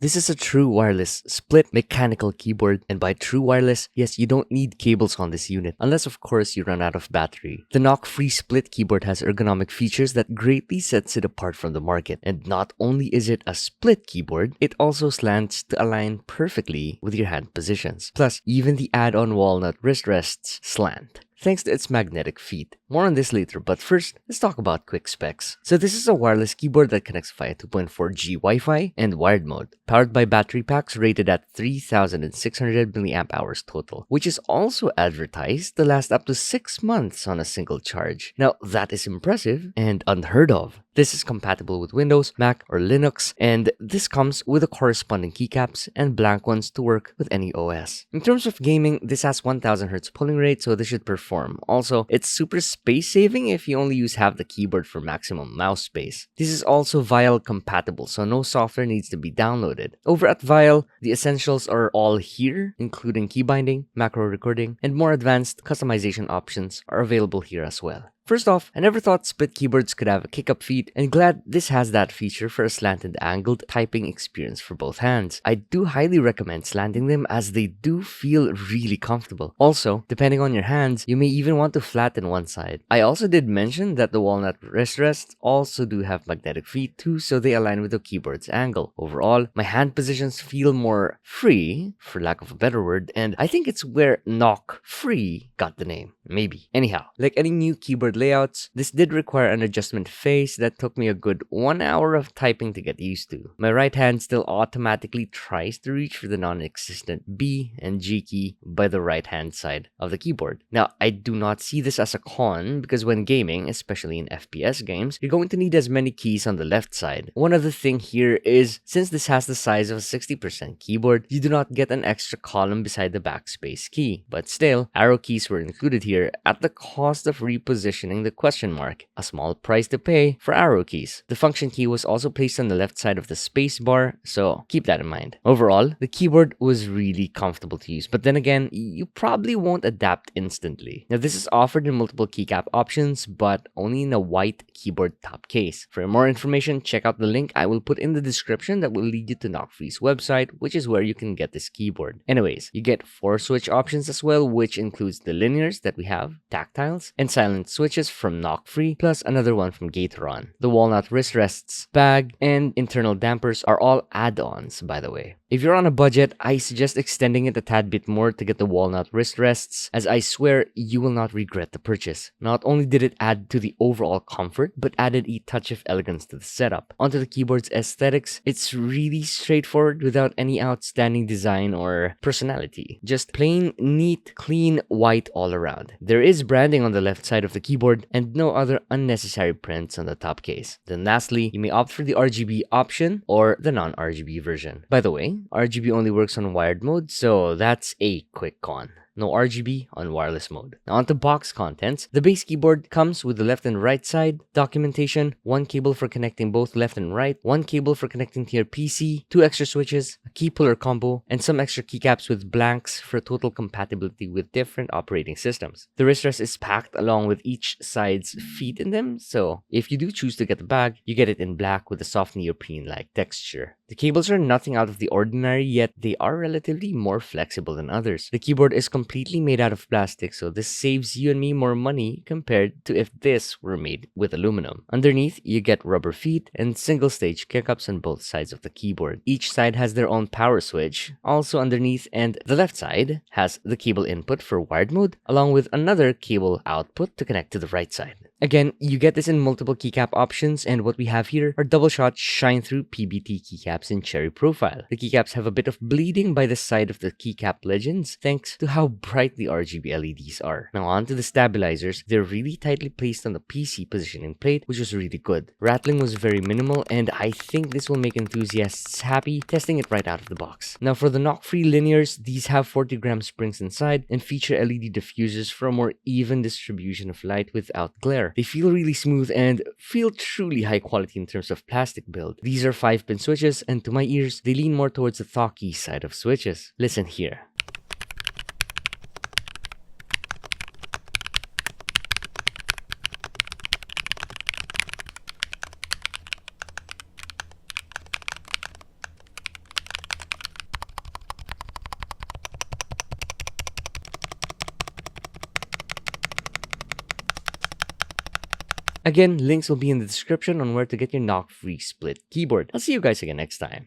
This is a true wireless split mechanical keyboard, and by true wireless, yes, you don't need cables on this unit, unless of course you run out of battery. The NocFree split keyboard has ergonomic features that greatly sets it apart from the market, and not only is it a split keyboard, it also slants to align perfectly with your hand positions. Plus, even the add-on walnut wrist rests slant, thanks to its magnetic feet. More on this later, but first, let's talk about quick specs. So this is a wireless keyboard that connects via 2.4G Wi-Fi and wired mode, powered by battery packs rated at 3,600 mAh total, which is also advertised to last up to 6 months on a single charge. Now, that is impressive and unheard of. This is compatible with Windows, Mac, or Linux, and this comes with the corresponding keycaps and blank ones to work with any OS. In terms of gaming, this has 1000 Hz polling rate, so this should perform. Also, it's super space saving if you only use half the keyboard for maximum mouse space. This is also Vial compatible, so no software needs to be downloaded. Over at Vial, the essentials are all here, including key binding, macro recording, and more advanced customization options are available here as well. First off, I never thought split keyboards could have a kick-up feet, and glad this has that feature for a slanted angled typing experience for both hands. I do highly recommend slanting them as they do feel really comfortable. Also, depending on your hands, you may even want to flatten one side. I also did mention that the walnut wrist rests also do have magnetic feet too, so they align with the keyboard's angle. Overall, my hand positions feel more free, for lack of a better word, and I think it's where NocFree got the name. Maybe. Anyhow, like any new keyboard layouts, this did require an adjustment phase that took me a good 1 hour of typing to get used to. My right hand still automatically tries to reach for the non-existent B and G key by the right hand side of the keyboard. Now, I do not see this as a con because when gaming, especially in FPS games, you're going to need as many keys on the left side. One other thing here is, since this has the size of a 60% keyboard, you do not get an extra column beside the backspace key. But still, arrow keys were included here at the cost of repositioning the question mark, a small price to pay for arrow keys. The function key was also placed on the left side of the space bar, so keep that in mind. Overall, the keyboard was really comfortable to use, but then again, you probably won't adapt instantly. Now, this is offered in multiple keycap options, but only in a white keyboard top case. For more information, check out the link I will put in the description that will lead you to NocFree's website, which is where you can get this keyboard. Anyways, you get 4 switch options as well, which includes the linears that we have, tactiles, and silent switches from NocFree, plus another one from Gateron. The walnut wrist rests, bag, and internal dampers are all add-ons, by the way. If you're on a budget, I suggest extending it a tad bit more to get the walnut wrist rests, as I swear you will not regret the purchase. Not only did it add to the overall comfort, but added a touch of elegance to the setup. Onto the keyboard's aesthetics, it's really straightforward without any outstanding design or personality. Just plain, neat, clean, white all around. There is branding on the left side of the keyboard and no other unnecessary prints on the top case. Then lastly, you may opt for the RGB option or the non-RGB version. By the way, RGB only works on wired mode, so that's a quick con. No RGB on wireless mode. Now onto box contents. The base keyboard comes with the left and right side, documentation, 1 cable for connecting both left and right, 1 cable for connecting to your PC, 2 extra switches, a key puller combo, and some extra keycaps with blanks for total compatibility with different operating systems. The wrist rest is packed along with each side's feet in them, so if you do choose to get the bag, you get it in black with a soft neoprene-like texture. The cables are nothing out of the ordinary, yet they are relatively more flexible than others. The keyboard is completely made out of plastic, so this saves you and me more money compared to if this were made with aluminum. Underneath, you get rubber feet and single-stage kickups on both sides of the keyboard. Each side has their own power switch, also underneath, and the left side has the cable input for wired mode, along with another cable output to connect to the right side. Again, you get this in multiple keycap options, and what we have here are double-shot shine-through PBT keycaps in cherry profile. The keycaps have a bit of bleeding by the side of the keycap legends, thanks to how bright the RGB LEDs are. Now on to the stabilizers. They're really tightly placed on the PC positioning plate, which was really good. Rattling was very minimal, and I think this will make enthusiasts happy testing it right out of the box. Now for the NocFree linears, these have 40-gram springs inside and feature LED diffusers for a more even distribution of light without glare. They feel really smooth and feel truly high quality in terms of plastic build. These are 5-pin switches, and to my ears, they lean more towards the thocky side of switches. Listen here. Again, links will be in the description on where to get your NocFree split keyboard. I'll see you guys again next time.